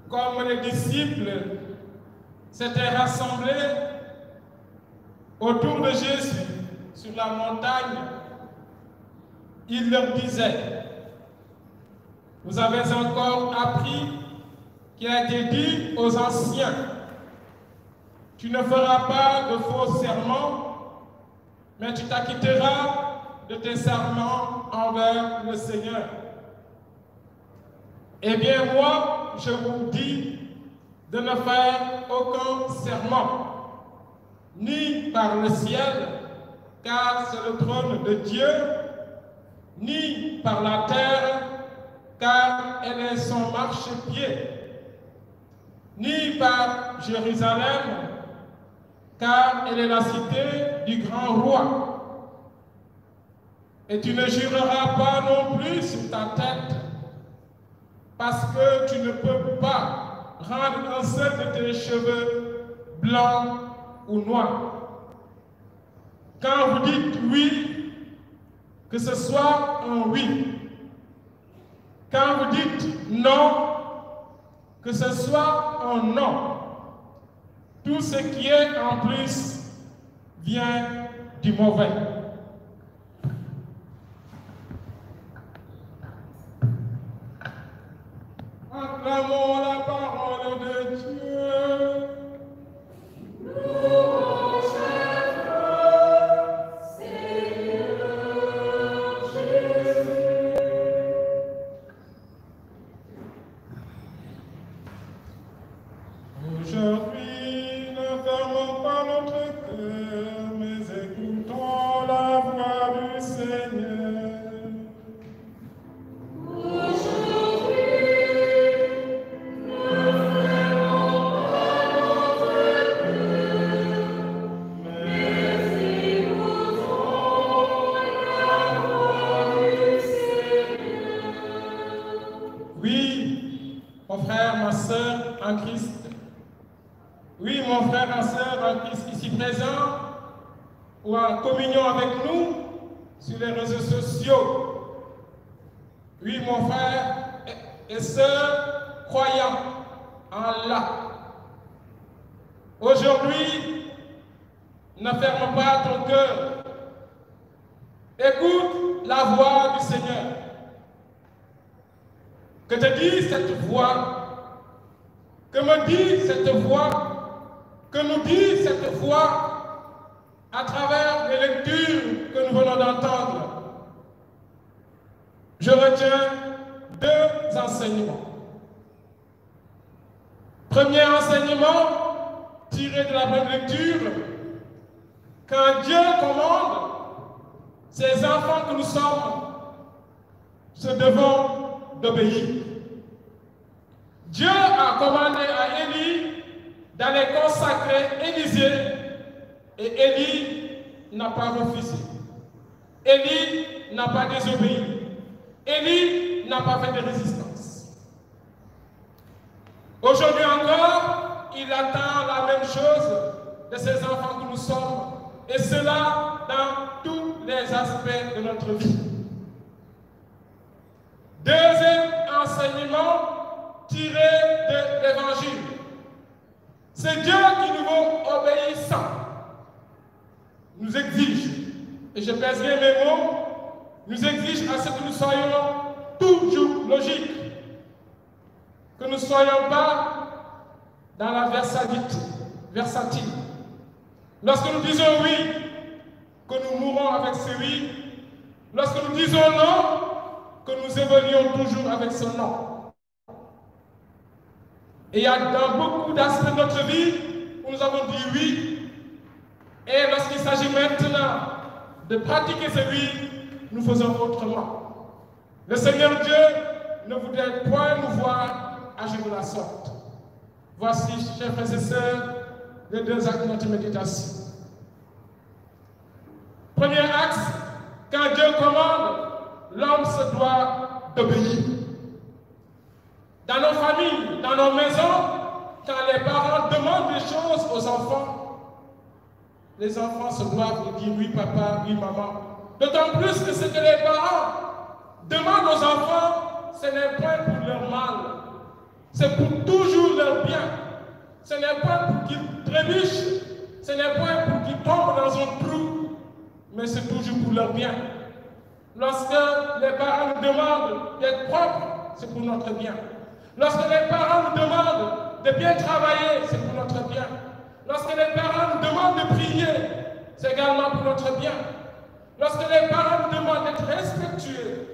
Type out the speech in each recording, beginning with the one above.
comme les disciples s'étaient rassemblés autour de Jésus sur la montagne, il leur disait, vous avez encore appris qu'il a été dit aux anciens, tu ne feras pas de faux serments, mais tu t'acquitteras de tes serments envers le Seigneur. Eh bien, moi, je vous dis de ne faire aucun serment, ni par le ciel, car c'est le trône de Dieu, ni par la terre, car elle est son marchepied, ni par Jérusalem, car elle est la cité du grand roi. Et tu ne jureras pas non plus sur ta tête, parce que tu ne peux pas rendre un seul de tes cheveux blancs ou noirs. Quand vous dites oui, que ce soit un oui. Quand vous dites non, que ce soit un non. Tout ce qui est en plus vient du mauvais. Acclamons la parole de Dieu. Aujourd'hui, ne fermons pas notre cœur, mais écoutons la voix du Seigneur. Aujourd'hui, ne fermons pas notre cœur, mais écoutons la voix du Seigneur. Oui, mon frère, ma sœur en Christ. Oui, mon frère, ma sœur en Christ ici présent ou en communion avec nous sur les réseaux sociaux. Oui, mon frère et sœur croyants en Allah. Aujourd'hui, ne ferme pas ton cœur. Écoute la voix du Seigneur. Que te dit cette voix? Que me dit cette voix? Que nous dit cette voix à travers les lectures que nous venons d'entendre? Je retiens deux enseignements. Premier enseignement, tiré de la même lecture, quand Dieu commande, ses enfants que nous sommes se devons d'obéir. Dieu a commandé à Élie d'aller consacrer Élisée, et Élie n'a pas refusé. Élie n'a pas désobéi. Élie n'a pas fait de résistance. Aujourd'hui encore, il attend la même chose de ses enfants que nous sommes, et cela dans tous les aspects de notre vie. Deuxième enseignement tiré de l'Évangile. C'est Dieu qui nous obéissant nous exige, et je pèserai mes mots, nous exige à ce que nous soyons toujours logiques, que nous ne soyons pas dans la versatile. Lorsque nous disons oui, que nous mourons avec ce oui. Lorsque nous disons non, que nous évoluons toujours avec ce non. Et il y a dans beaucoup d'aspects de notre vie où nous avons dit oui. Et lorsqu'il s'agit maintenant de pratiquer ce oui, nous faisons autrement. Le Seigneur Dieu ne voudrait point nous voir agir de la sorte. Voici, chers frères et sœurs, les deux actes de notre méditation. Premier axe, quand Dieu commande, l'homme se doit d'obéir. Dans nos familles, dans nos maisons, quand les parents demandent des choses aux enfants, les enfants se doivent de dire oui papa, oui maman. D'autant plus que ce que les parents demandent aux enfants, ce n'est point pour leur mal. c'est pour toujours leur bien. Ce n'est pas pour qu'ils trébuchent, ce n'est pas pour qu'ils tombent dans un trou, mais c'est toujours pour leur bien. Lorsque les parents nous demandent d'être propres, c'est pour notre bien. Lorsque les parents nous demandent de bien travailler, c'est pour notre bien. Lorsque les parents nous demandent de prier, c'est également pour notre bien. Lorsque les parents nous demandent d'être respectueux,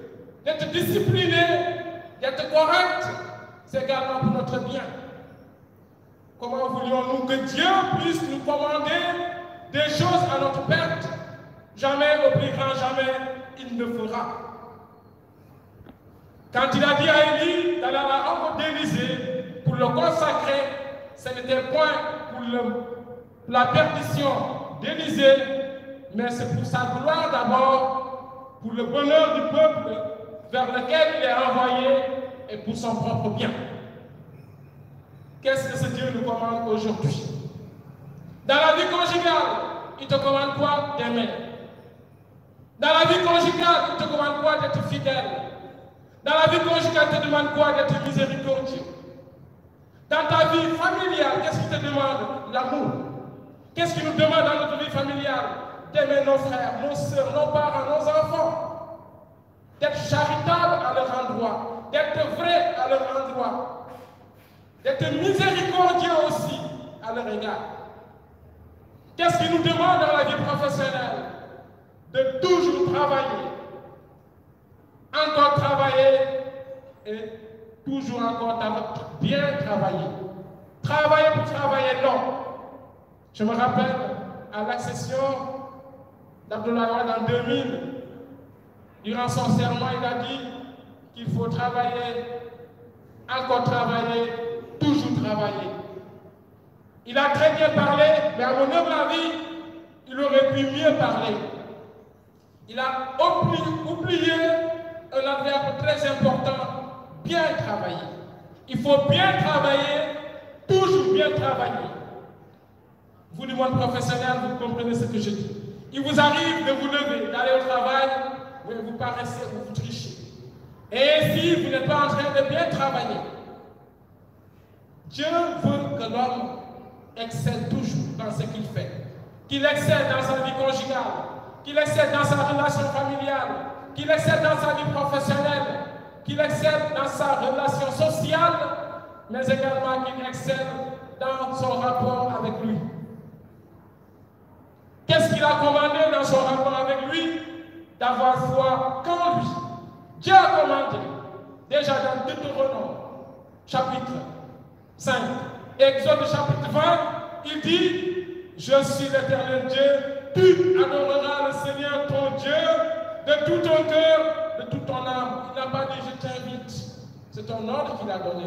d'être disciplinés, d'être corrects, c'est également pour notre bien. Comment voulions-nous que Dieu puisse nous commander des choses à notre perte? Jamais au plus grand jamais, il ne fera. Quand il a dit à Élie d'aller à la rencontre d'Élysée pour le consacrer, ce n'était point pour la perdition d'Élysée, mais c'est pour sa gloire d'abord, pour le bonheur du peuple vers lequel il est envoyé et pour son propre bien. Qu'est-ce que ce Dieu nous commande aujourd'hui? Dans la vie conjugale, il te commande quoi? D'aimer. Dans la vie conjugale, il te commande quoi? D'être fidèle. Dans la vie conjugale, il te demande quoi? D'être miséricordieux. Dans ta vie familiale, qu'est-ce qu'il te demande? L'amour. Qu'est-ce qu'il nous demande dans notre vie familiale? D'aimer nos frères, nos sœurs, nos parents, nos enfants. D'être charitable à leur endroit. D'être vrai à leur endroit. D'être miséricordieux aussi à leur égard. Qu'est-ce qu'il nous demande dans la vie professionnelle? De toujours travailler. Encore travailler et toujours encore bien travailler. Travailler pour travailler, non. Je me rappelle à l'accession d'Abdoulaye Wade en 2000, durant son serment, il a dit qu'il faut travailler, encore travailler, toujours travailler. Il a très bien parlé, mais à mon humble avis, il aurait pu mieux parler. Il a oublié un adverbe très important, bien travailler. Il faut bien travailler, toujours bien travailler. Vous, du monde professionnel, vous comprenez ce que je dis. Il vous arrive de vous lever, d'aller au travail, mais vous paraissez, vous trichez. Et si vous n'êtes pas en train de bien travailler, Dieu veut que l'homme excelle toujours dans ce qu'il fait. Qu'il excelle dans sa vie conjugale, qu'il excelle dans sa relation familiale, qu'il excelle dans sa vie professionnelle, qu'il excelle dans sa relation sociale, mais également qu'il excelle dans son rapport avec lui. Qu'est-ce qu'il a commandé dans son rapport avec lui? D'avoir foi qu'en lui. Dieu a commandé, déjà dans Deutéronome, chapitre 5, Exode chapitre 20, il dit, je suis l'Éternel Dieu, tu adoreras le Seigneur ton Dieu de tout ton cœur, de toute ton âme. Il n'a pas dit je t'invite, c'est un ordre qu'il a donné.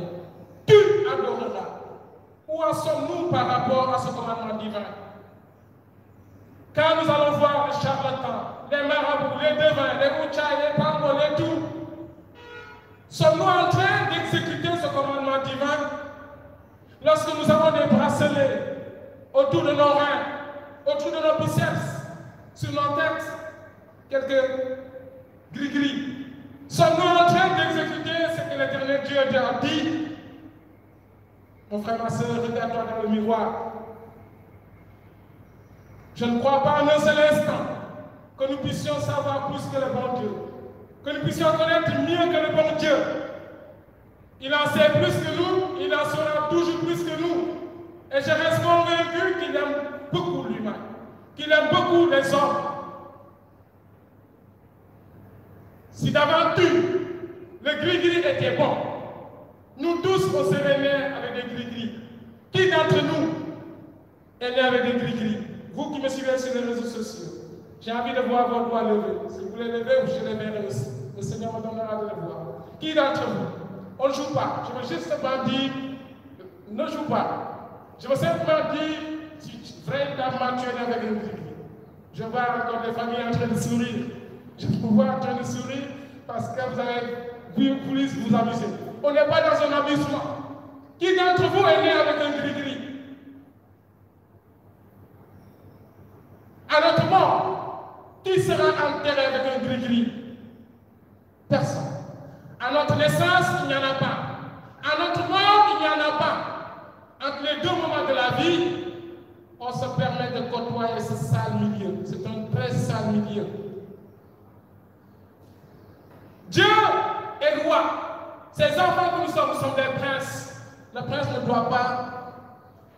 Tu adoreras. Où en sommes-nous par rapport à ce commandement divin? Quand nous allons voir les charlatans, les marabouts, les devins, les mouchaïs, les pangos, les tout, sommes-nous en train d'exécuter ce commandement divin? Lorsque nous avons des bracelets autour de nos reins, autour de nos biceps, sur nos têtes, quelques gris-gris, sommes-nous en train d'exécuter ce que l'Éternel Dieu a dit? Mon frère, ma soeur, regarde-toi dans le miroir. Je ne crois pas en un seul instant que nous puissions savoir plus que le bon Dieu, que nous puissions connaître mieux que le bon Dieu. Il en sait plus que nous, il en saura toujours plus que nous. Et je reste convaincu qu'il aime beaucoup l'humain, qu'il aime beaucoup les hommes. Si d'aventure le gris-gris était bon, nous tous on serait nés avec des gris-gris. Qui d'entre nous est né avec des gris-gris? Vous qui me suivez sur les réseaux sociaux, j'ai envie de voir vos doigts levés. Si vous les levez, je les verrai aussi. Le Seigneur me donnera de les voir. Qui d'entre vous? On ne joue pas. Je veux juste dire, ne joue pas. Je veux simplement dire, si vraiment tu es né avec un gris-gris. Je vois encore des familles en train de sourire. Je vous vois en train de sourire parce que vous avez vu plus vous amuser. On n'est pas dans un amusement. Qui d'entre vous est né avec un gris-gris? À notre mort, qui sera enterré avec un gris-gris? Personne. À notre naissance, il n'y en a pas. À notre mort, de côtoyer ce sale milieu. C'est un très sale milieu. Dieu est roi. Ces enfants que nous sommes des princes. Le prince ne doit pas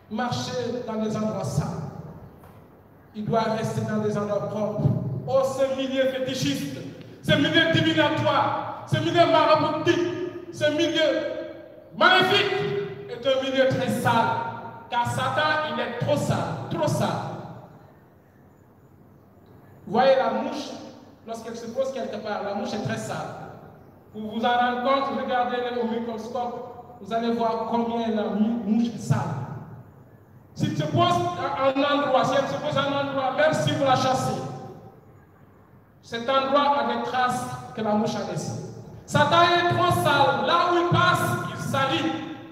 marcher dans des endroits sales. Il doit rester dans des endroits propres. Oh, ce milieu fétichiste, ce milieu divinatoire, ce milieu maraboutique, ce milieu maléfique est un milieu très sale. Car Satan, il est trop sale, trop sale. Vous voyez la mouche, lorsqu'elle se pose quelque part, la mouche est très sale. Pour vous en rendre compte, regardez-le au microscope, vous allez voir combien la mouche est sale. S'il se pose un endroit, si elle se pose un endroit, même si vous la chassez, cet endroit a des traces que la mouche a laissées. Satan est trop sale. Là où il passe, il salit.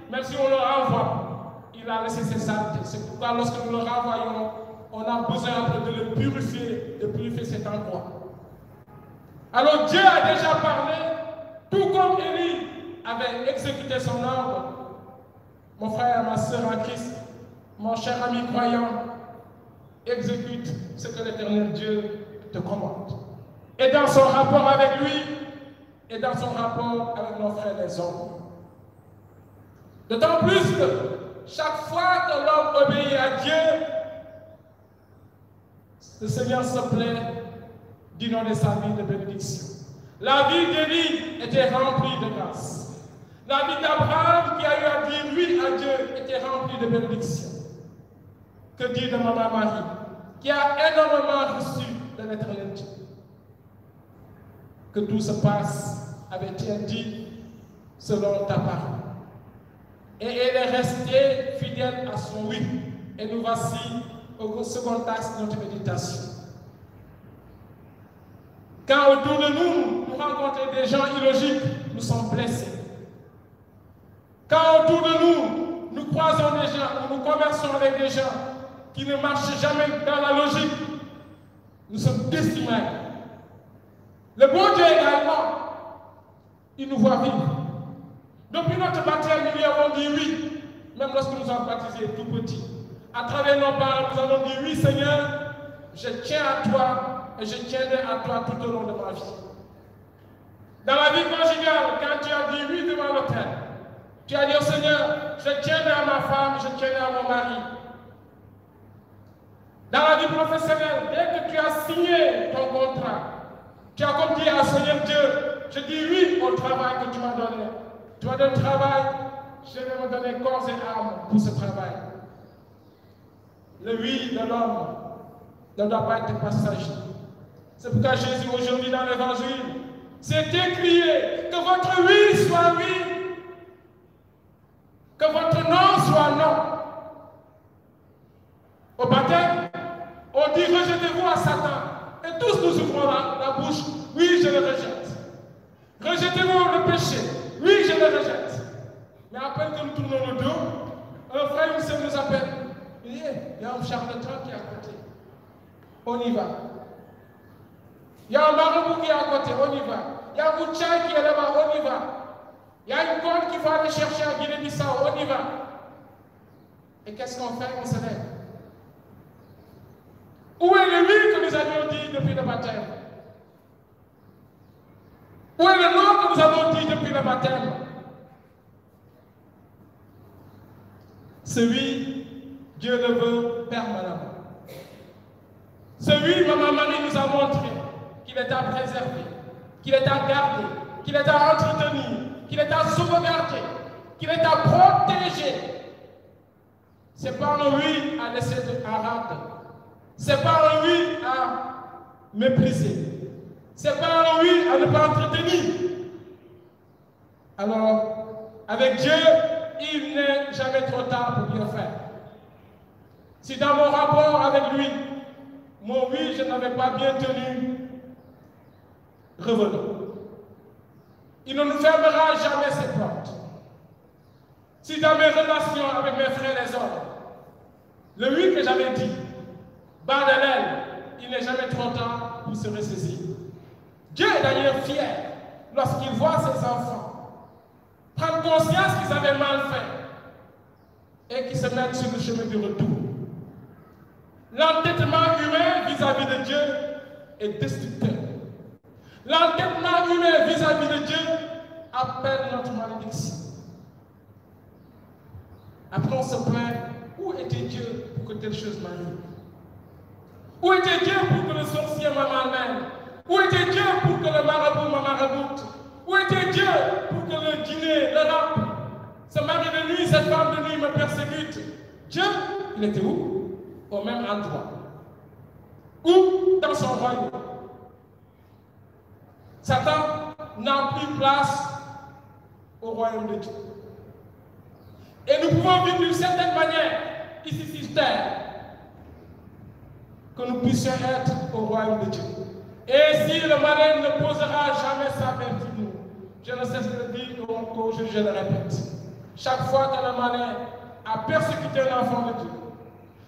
Même si on le renvoie, il a laissé ses saletés. C'est pourquoi lorsque nous le renvoyons, on a besoin de le purifier cet endroit. Alors Dieu a déjà parlé, tout comme Élie avait exécuté son ordre. Mon frère, ma soeur en Christ, mon cher ami croyant, exécute ce que l'Éternel Dieu te commande. Et dans son rapport avec lui, et dans son rapport avec nos frères les hommes. D'autant plus que chaque fois que l'homme obéit à Dieu, le Seigneur se plaît d'inonder sa vie de bénédiction. La vie d'Élie était remplie de grâce. La vie d'Abraham qui a eu à dire oui à Dieu était remplie de bénédiction. Que dire de Maman Marie, qui a énormément reçu de l'Éternel Dieu. Que tout se passe, avait-il dit, selon ta parole. Et elle est restée fidèle à son oui. Et nous voici au second axe de notre méditation. Quand autour de nous, nous rencontrons des gens illogiques, nous sommes blessés. Quand autour de nous, nous croisons des gens, ou nous conversons avec des gens qui ne marchent jamais dans la logique, nous sommes décimés. Le bon Dieu également, il nous voit vivre. Depuis notre baptême, nous lui avons dit oui, même lorsque nous sommes baptisés tout petits. À travers nos parents, nous avons dit oui, Seigneur, je tiens à toi et je tiendrai à toi tout au long de ma vie. Dans la vie conjugale, quand tu as dit oui devant l'autel, tu as dit au Seigneur, je tiendrai à ma femme, je tiendrai à mon mari. Dans la vie professionnelle, dès que tu as signé ton contrat, tu as comme dit à Seigneur Dieu, je dis oui au travail que tu m'as donné. Tu as donné le travail, je vais me donner corps et âme pour ce travail. Le oui de l'homme ne doit pas être passager. C'est pourquoi Jésus aujourd'hui dans l'évangile, c'est écrié que votre oui soit oui, que votre non soit non. Au baptême, on dit rejetez-vous à Satan. Et tous nous ouvrons la bouche. Oui, je le rejette. Rejetez-vous le péché. Oui, je le rejette. Mais après que nous tournons le dos, un frère ou sœur nous appelle. Il dit, il y a un charlatan qui est à côté. On y va. Il y a un marabout qui est à côté. On y va. Il y a un Bouchaï qui est là-bas. On y va. Il y a une côte qu'il faut aller chercher à Guinée-Bissau. On y va. Et qu'est-ce qu'on fait? On se lève. Où est le oui que nous avions dit depuis le baptême? Où est le non que nous avons dit depuis le baptême? Ce oui, Dieu le veut permanemment. Ce oui, Maman Marie nous a montré qu'il est à préserver, qu'il est à garder, qu'il est à entretenir, qu'il est à sauvegarder, qu'il est à protéger. C'est pas un oui à laisser en rade. C'est pas un oui à mépriser. C'est pas un oui à ne pas entretenir. Alors, avec Dieu, il n'est jamais trop tard pour bien faire. Si dans mon rapport avec lui, mon oui, je n'avais pas bien tenu, revenons. Il ne nous fermera jamais ses portes. Si dans mes relations avec mes frères et les autres, le oui que j'avais dit, bas de l'aile, il n'est jamais trop tard pour se ressaisir. Dieu est d'ailleurs fier lorsqu'il voit ses enfants prendre conscience qu'ils avaient mal fait et qu'ils se mettent sur le chemin du retour. L'entêtement humain vis-à-vis de Dieu est destructeur. L'entêtement humain vis-à-vis de Dieu appelle notre malédiction. Après on se plaint, où était Dieu pour que telle chose m'arrive? Où était Dieu pour que le sorcier m'amène? Où était Dieu pour que le marabout m'amaraboute? Où était Dieu pour que le dîner, le rap, ce mari de nuit, cette femme de nuit me persécute? Dieu, il était où? Au même endroit. Où? Dans son royaume. Satan n'a plus place au royaume de Dieu. Et nous pouvons vivre d'une certaine manière, ici sur terre, que nous puissions être au royaume de Dieu. Et si le malin ne posera jamais sa vertu de nous, je ne cesse de le dire encore, je le répète. Chaque fois que le malin a persécuté un enfant de Dieu,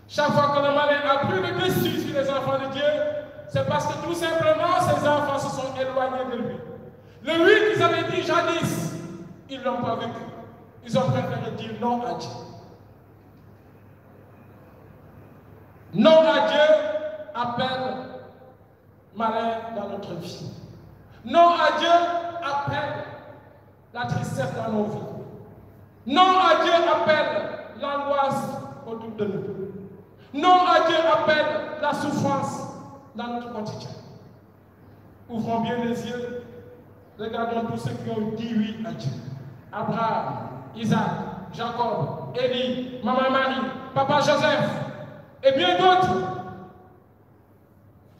chaque fois que le malin a pris le dessus sur les enfants de Dieu, c'est parce que tout simplement ces enfants se sont éloignés de lui. Le oui qu'ils avaient dit jadis, ils ne l'ont pas vécu. Ils ont préféré dire non à Dieu. Non à Dieu appelle malheur dans notre vie. Non à Dieu appelle la tristesse dans nos vies. Non à Dieu appelle l'angoisse autour de nous. Non à Dieu appelle la souffrance dans notre quotidien. Ouvrons bien les yeux, regardons tous ceux qui ont dit oui à Dieu. Abraham, Isaac, Jacob, Élie, Maman Marie, Papa Joseph et bien d'autres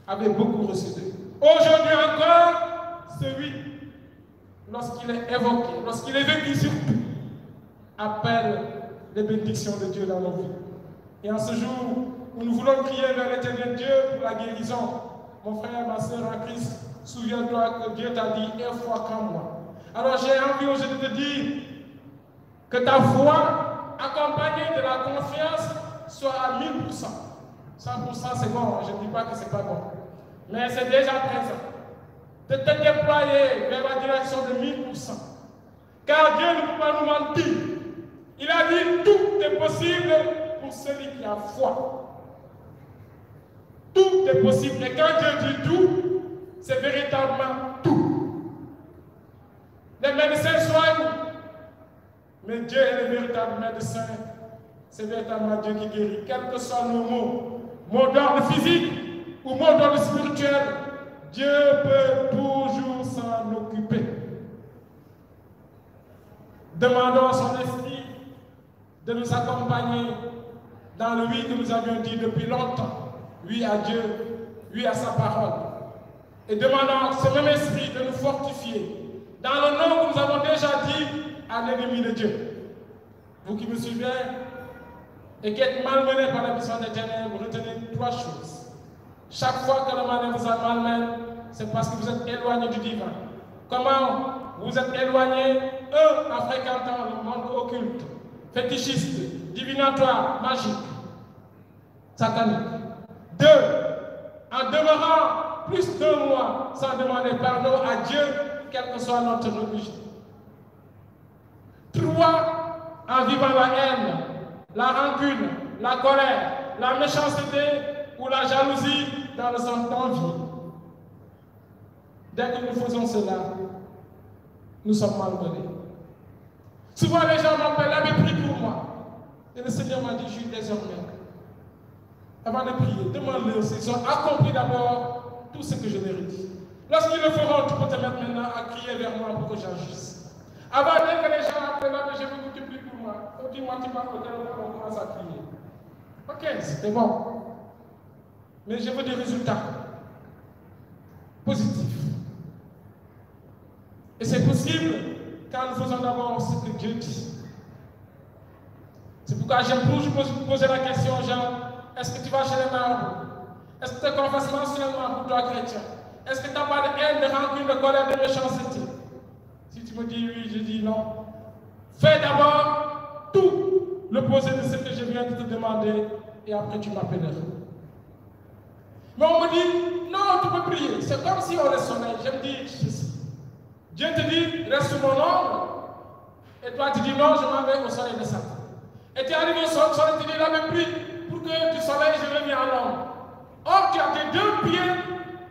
avaient beaucoup reçu d'eux. Aujourd'hui encore, celui, lorsqu'il est évoqué, lorsqu'il est vécu surtout, appelle les bénédictions de Dieu dans nos vies. Et en ce jour où nous voulons crier vers l'éternel Dieu pour la guérison, mon frère, ma soeur en Christ, souviens-toi que Dieu t'a dit « aie foi qu'en moi ». Alors j'ai envie aujourd'hui de te dire que ta foi, accompagnée de la confiance, soit à 1000%. 100% c'est bon, je ne dis pas que ce n'est pas bon. Mais c'est déjà présent. De te déployer vers la direction de 1000%. Car Dieu ne peut pas nous mentir. Il a dit tout est possible pour celui qui a foi. Tout est possible. Et quand Dieu dit tout, c'est véritablement tout. Les médecins soignent, mais Dieu est le véritable médecin. C'est véritablement Dieu qui guérit. Quels que soient nos mots d'ordre physique ou mots d'ordre spirituel, Dieu peut toujours s'en occuper. Demandons à son esprit de nous accompagner dans le oui que nous avions dit depuis longtemps. Oui à Dieu, oui à sa parole. Et demandons à ce même esprit de nous fortifier dans le nom que nous avons déjà dit à l'ennemi de Dieu. Vous qui me suivez et qui êtes malmenés par la puissance des ténèbres, retenez trois choses. Chaque fois que le malin vous a malmené, c'est parce que vous êtes éloigné du divin. Comment vous êtes éloigné, en fréquentant le monde occulte, fétichiste, divinatoire, magique, satanique. 2, en demeurant plus de mois sans demander pardon à Dieu, quelle que soit notre religion. 3, en vivant la haine, la rancune, la colère, la méchanceté ou la jalousie dans le sens d'envie. Dès que nous faisons cela, nous sommes malmenés. Souvent les gens m'appellent, avait prié pour moi. Et le Seigneur m'a dit, je suis désormais. Avant de prier, demande-leur s'ils ont accompli d'abord tout ce que je leur ai dit. Lorsqu'ils le feront, tu peux te mettre maintenant à crier vers moi pour que j'agisse. Avant dès que les gens appellent, je veux que tu pries pour moi. Dis-moi, tu m'as au téléphone, on commence à prier. Ok, c'était bon. Mais je veux des résultats positifs. Et c'est possible quand nous faisons d'abord ce que Dieu dit. C'est pourquoi j'aime toujours poser la question aux gens, est-ce que tu vas chez les marabouts? Est-ce que tu te confesses mensuellement pour toi chrétien? Est-ce que tu n'as pas de haine, de rancune, de colère, de méchanceté? Si tu me dis oui, je dis non. Fais d'abord tout l'opposé de ce que je viens de te demander et après tu m'appelleras. Mais on me dit, non, tu peux prier. C'est comme si on est sommeil. Je me dis ceci. Dieu te dit, reste sous mon ombre. Et toi, tu dis, non, je m'en vais au soleil de Satan. Et tu arrives au soleil, tu dis, il avait pris pour pour que du soleil je revienne à l'homme. Or, tu as tes deux pieds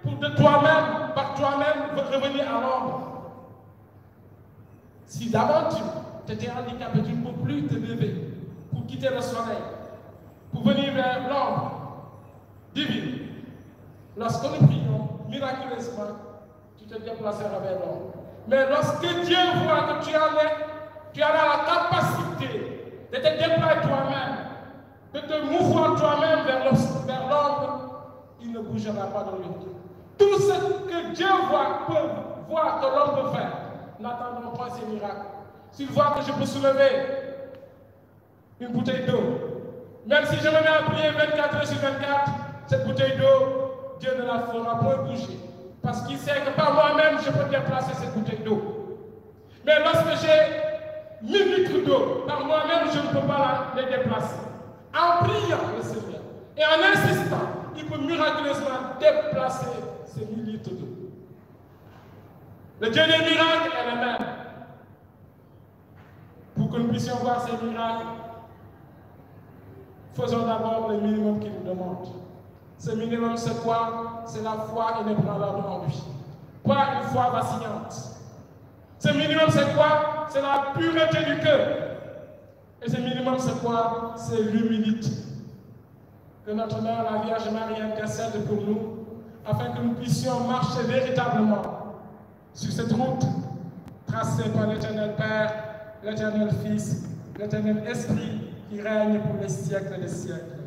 pour de toi-même, par toi-même, revenir à l'ombre. Si d'aventure tu étais handicapé, tu ne peux plus te lever pour quitter le soleil, pour venir vers l'ombre divine. Lorsque nous prions, miraculeusement, tu te déplaceras vers l'ombre. Mais lorsque Dieu voit que tu as la capacité de te déployer toi-même, de te mouvoir toi-même vers l'ombre, il ne bougera pas de lui. Tout ce que Dieu peut voir que l'homme peut faire, n'attendons pas ces miracles. S'il voit que je peux soulever une bouteille d'eau, même si je me mets à prier 24 heures sur 24, cette bouteille d'eau, Dieu ne la fera pas bouger. Parce qu'il sait que par moi-même, je peux déplacer cette bouteille d'eau. Mais lorsque j'ai 1000 litres d'eau, par moi-même, je ne peux pas les déplacer. En priant le Seigneur et en insistant, il peut miraculeusement déplacer ces 1000 litres d'eau. Le Dieu des miracles est le même. Pour que nous puissions voir ces miracles, faisons d'abord le minimum qu'il nous demande. Ce minimum, c'est quoi? C'est la foi inébranlable en lui. Pas une foi vacillante. Ce minimum, c'est quoi? C'est la pureté du cœur. Et ce minimum, c'est quoi? C'est l'humilité. Que notre mère, la Vierge Marie, intercède pour nous, afin que nous puissions marcher véritablement sur cette route tracée par l'Éternel Père, l'Éternel Fils, l'Éternel Esprit, qui règne pour les siècles des siècles.